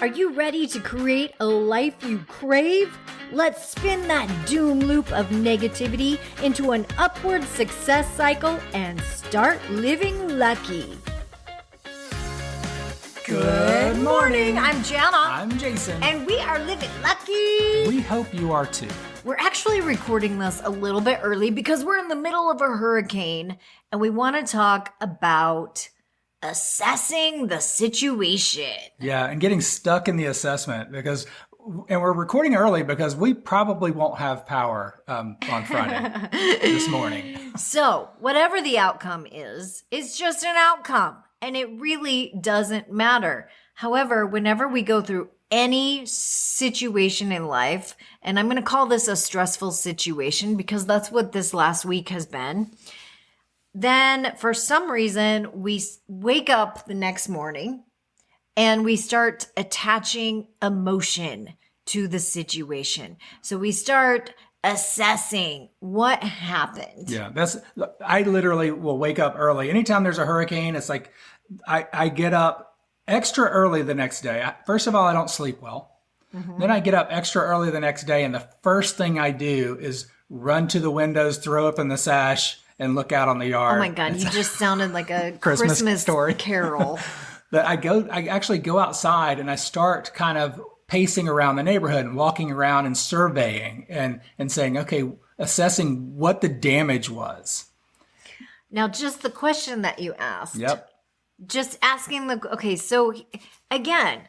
Are you ready to create a life you crave? Let's spin that doom loop of negativity into an upward success cycle and start living lucky. Good morning. I'm Jana. I'm Jason. And we are living lucky. We hope you are too. We're actually recording this a little bit early because we're in the middle of a hurricane and we want to talk about assessing the situation. Yeah, and getting stuck in the assessment and we're recording early because we probably won't have power on Friday this morning. So whatever the outcome is, it's just an outcome and it really doesn't matter. However, whenever we go through any situation in life, and I'm going to call this a stressful situation because that's what this last week has been, then for some reason we wake up the next morning and we start attaching emotion to the situation. So we start assessing what happened. Yeah, I literally will wake up early. Anytime there's a hurricane, it's like I get up extra early the next day. First of all, I don't sleep well. Mm-hmm. Then I get up extra early the next day, and the first thing I do is run to the windows, throw open the sash, and look out on the yard. Oh my God, you just sounded like a Christmas story. Carol. That I actually go outside and I start kind of pacing around the neighborhood and walking around and surveying and saying, okay, assessing what the damage was. Now, just the question that you asked. Yep. Just asking okay, so again,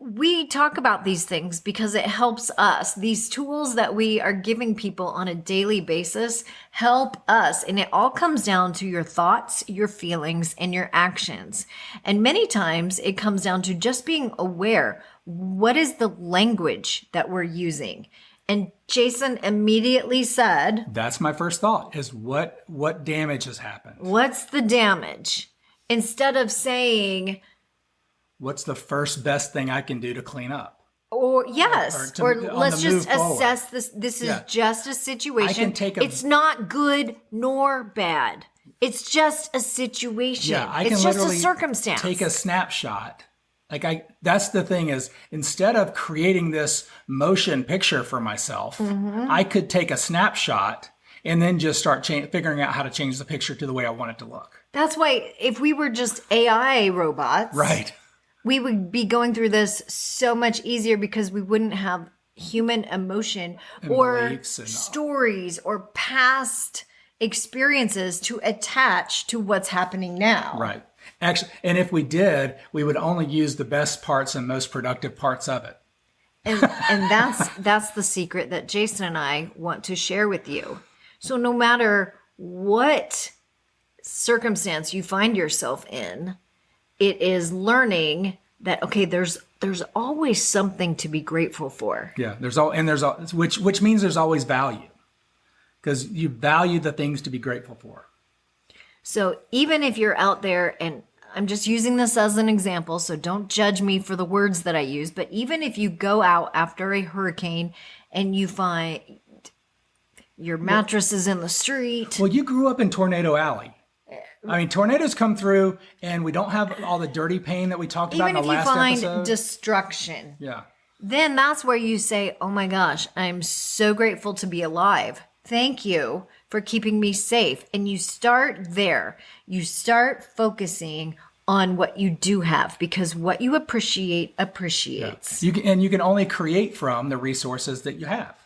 we talk about these things because it helps us. These tools that we are giving people on a daily basis help us. And it all comes down to your thoughts, your feelings, and your actions. And many times it comes down to just being aware. What is the language that we're using? And Jason immediately said, that's my first thought, is what damage has happened? What's the damage? Instead of saying, what's the first best thing I can do to clean up? Or yes, or let's just assess this. This is just a situation. It's not good nor bad. It's just a situation. Yeah, I it's can just literally a circumstance. Take a snapshot. That's the thing is, instead of creating this motion picture for myself, mm-hmm. I could take a snapshot and then just start figuring out how to change the picture to the way I want it to look. That's why if we were just AI robots, right, we would be going through this so much easier because we wouldn't have human emotion and or stories or past experiences to attach to what's happening now. Right. Actually, and if we did, we would only use the best parts and most productive parts of it. And that's the secret that Jason and I want to share with you. So no matter what circumstance you find yourself in, it is learning that, okay, there's always something to be grateful for. Yeah, which means there's always value, because you value the things to be grateful for. So even if you're out there, and I'm just using this as an example, so don't judge me for the words that I use, but even if you go out after a hurricane and you find your mattress is in the street. Well, you grew up in Tornado Alley. I mean, tornadoes come through and we don't have all the dirty pain that we talked about in the last episode. Even if you find destruction, then that's where you say, oh my gosh, I'm so grateful to be alive. Thank you for keeping me safe. And you start there. You start focusing on what you do have, because what you appreciate appreciates. Yeah. You can only create from the resources that you have.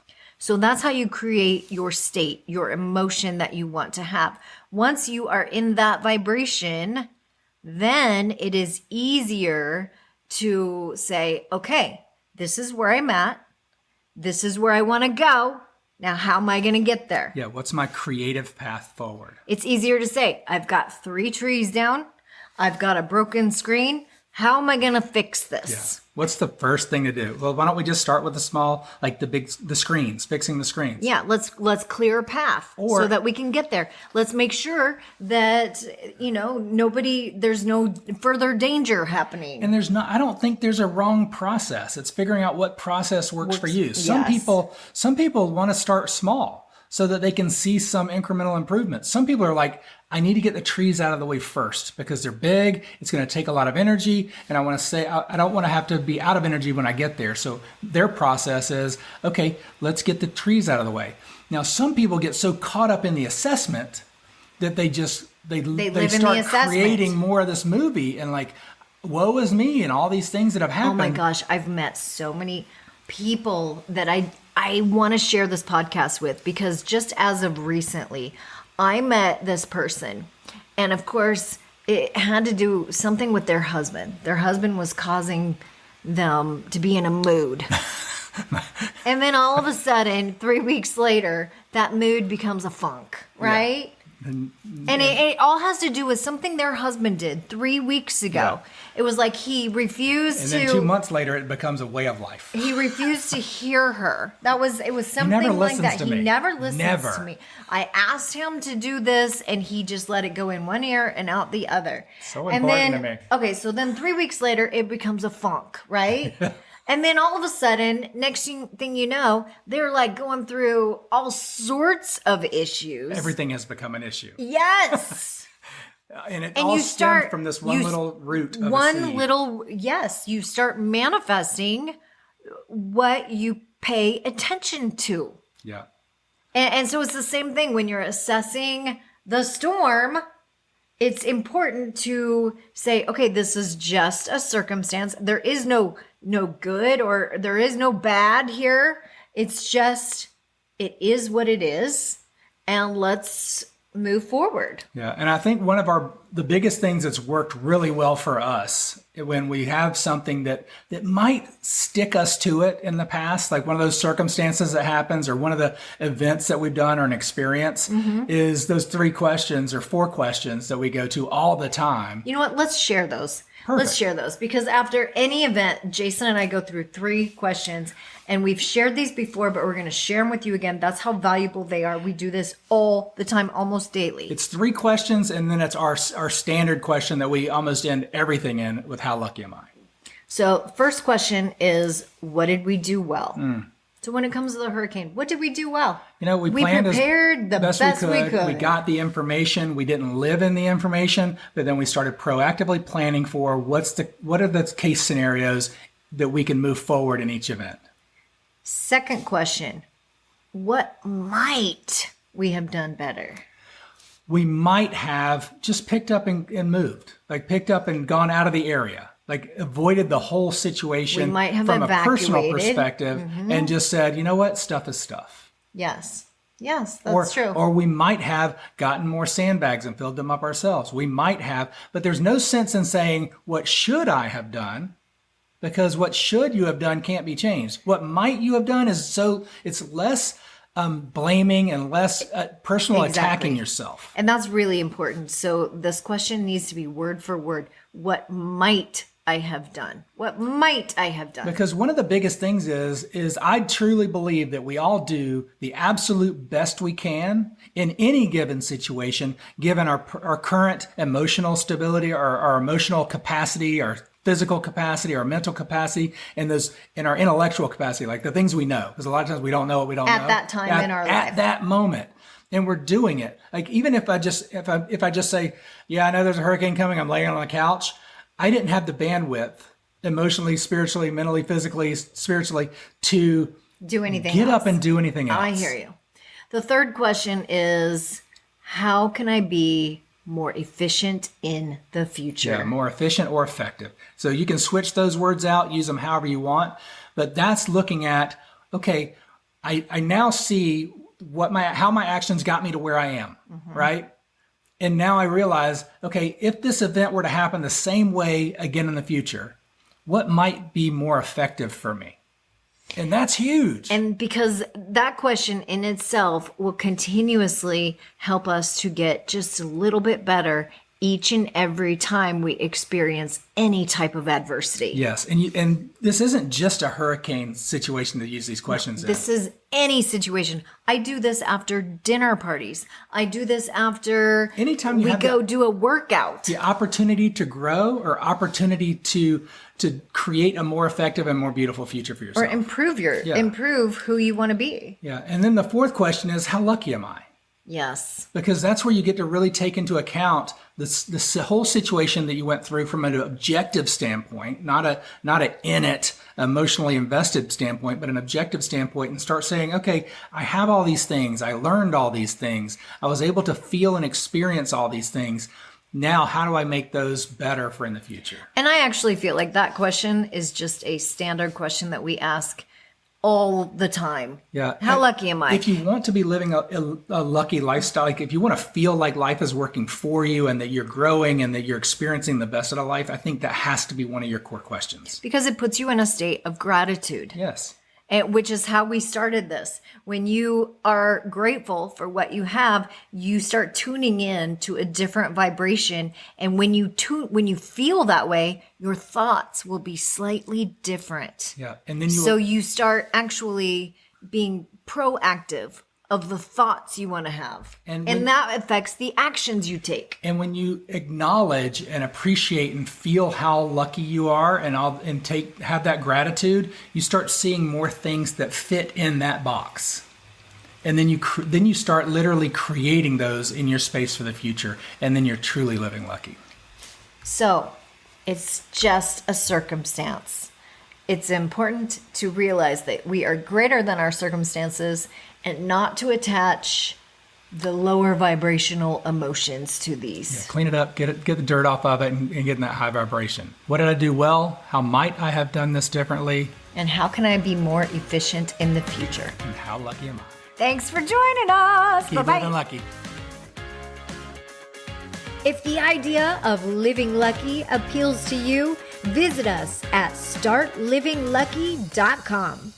So that's how you create your state, your emotion that you want to have. Once you are in that vibration, then it is easier to say, okay, this is where I'm at. This is where I want to go. Now, how am I going to get there? Yeah, what's my creative path forward? It's easier to say, I've got 3 trees down. I've got a broken screen. How am I going to fix this? Yeah. What's the first thing to do? Well, why don't we just start with the small, like the screens, fixing the screens? Yeah, let's clear a path so that we can get there. Let's make sure that, there's no further danger happening. And I don't think there's a wrong process. It's figuring out what process works for you. Some people want to start small. so that they can see some incremental improvement. Some people are like, I need to get the trees out of the way first because they're big. It's going to take a lot of energy. And I want to say, I don't want to have to be out of energy when I get there. So their process is, okay, let's get the trees out of the way. Now, some people get so caught up in the assessment that they start creating more of this movie and like, woe is me and all these things that have happened. Oh my gosh, I've met so many people that I want to share this podcast with, because just as of recently, I met this person, and of course it had to do something with their husband. Their husband was causing them to be in a mood. And then all of a sudden, 3 weeks later, that mood becomes a funk, right? Yeah. And it all has to do with something their husband did 3 weeks ago. Yeah. It was like he refused to... And then 2 months later, it becomes a way of life. He refused to hear her. It was something like that. He never listens to me. I asked him to do this, and he just let it go in one ear and out the other. So important to me. Okay, so then 3 weeks later, it becomes a funk, right? And then all of a sudden, next thing you know, they're like going through all sorts of issues. Everything has become an issue. Yes. And it all stemmed from this one little root of a seed. Yes, you start manifesting what you pay attention to. Yeah. And so it's the same thing when you're assessing the storm. It's important to say, okay, this is just a circumstance. There is no good or there is no bad here. It's just, it is what it is. And let's move forward. Yeah. And I think one of the biggest things that's worked really well for us when we have something that might stick us to it in the past, like one of those circumstances that happens or one of the events that we've done or an experience, is those 3 questions or 4 questions that we go to all the time. You know what? Let's share those. Perfect. Let's share those, because after any event, Jason and I go through 3 questions, and we've shared these before, but we're going to share them with you again. That's how valuable they are. We do this all the time, almost daily. It's 3 questions, and then it's our standard question that we almost end everything in with, how lucky am I? So first question is, what did we do well? So when it comes to the hurricane, what did we do well? We planned prepared the best we could. We got the information. We didn't live in the information, but then we started proactively planning for what are the case scenarios that we can move forward in each event. Second question, what might we have done better? We might have just picked up and moved, like picked up and gone out of the area. Like avoided the whole situation we might have from evacuated. A personal perspective and just said, you know what, stuff is stuff. Yes, that's true. Or we might have gotten more sandbags and filled them up ourselves. We might have, but there's no sense in saying, what should I have done? Because what should you have done can't be changed. What might you have done it's less blaming and less personal attacking yourself. And that's really important. So this question needs to be word for word. What might I have done? What might I have done? Because one of the biggest things is I truly believe that we all do the absolute best we can in any given situation, given our current emotional stability, our emotional capacity, our physical capacity, our mental capacity, and our intellectual capacity, like the things we know. Because a lot of times we don't know what we don't know. At that time in our life. At that moment. And we're doing it. Like even if I just say, yeah, I know there's a hurricane coming, I'm laying on the couch, I didn't have the bandwidth emotionally, spiritually, mentally, physically, spiritually to do anything get else. Up and do anything else. I hear you. The third question is, how can I be more efficient in the future? Yeah, more efficient or effective. So you can switch those words out, use them however you want, but that's looking at, okay, I now see how my actions got me to where I am, right? And now I realize, okay, if this event were to happen the same way again in the future, what might be more effective for me? And that's huge. And because that question in itself will continuously help us to get just a little bit better each and every time we experience any type of adversity. Yes. And this isn't just a hurricane situation to use these questions in. This is any situation. I do this after dinner parties. I do this after anytime we go do a workout. The opportunity to grow or opportunity to create a more effective and more beautiful future for yourself. Or improve who you want to be. Yeah. And then the fourth question is, how lucky am I? Yes. Because that's where you get to really take into account this whole situation that you went through from an objective standpoint, not a in it, emotionally invested standpoint, but an objective standpoint, and start saying, okay, I have all these things. I learned all these things. I was able to feel and experience all these things. Now, how do I make those better for in the future? And I actually feel like that question is just a standard question that we ask all the time. Yeah. How lucky am I? If you want to be living a lucky lifestyle, like if you want to feel like life is working for you and that you're growing and that you're experiencing the best out of life, I think that has to be one of your core questions. Because it puts you in a state of gratitude. Yes. Which is how we started this. When you are grateful for what you have, you start tuning in to a different vibration. And when you feel that way, your thoughts will be slightly different. Yeah. And then you start actually being proactive of the thoughts you want to have. And that affects the actions you take. And when you acknowledge and appreciate and feel how lucky you are and have that gratitude, you start seeing more things that fit in that box. And then you start literally creating those in your space for the future. And then you're truly living lucky. So it's just a circumstance. It's important to realize that we are greater than our circumstances and not to attach the lower vibrational emotions to these. Yeah, clean it up, get the dirt off of it, and get in that high vibration. What did I do well? How might I have done this differently? And how can I be more efficient in the future? And how lucky am I? Thanks for joining us. Keep living lucky. If the idea of living lucky appeals to you, visit us at startlivinglucky.com.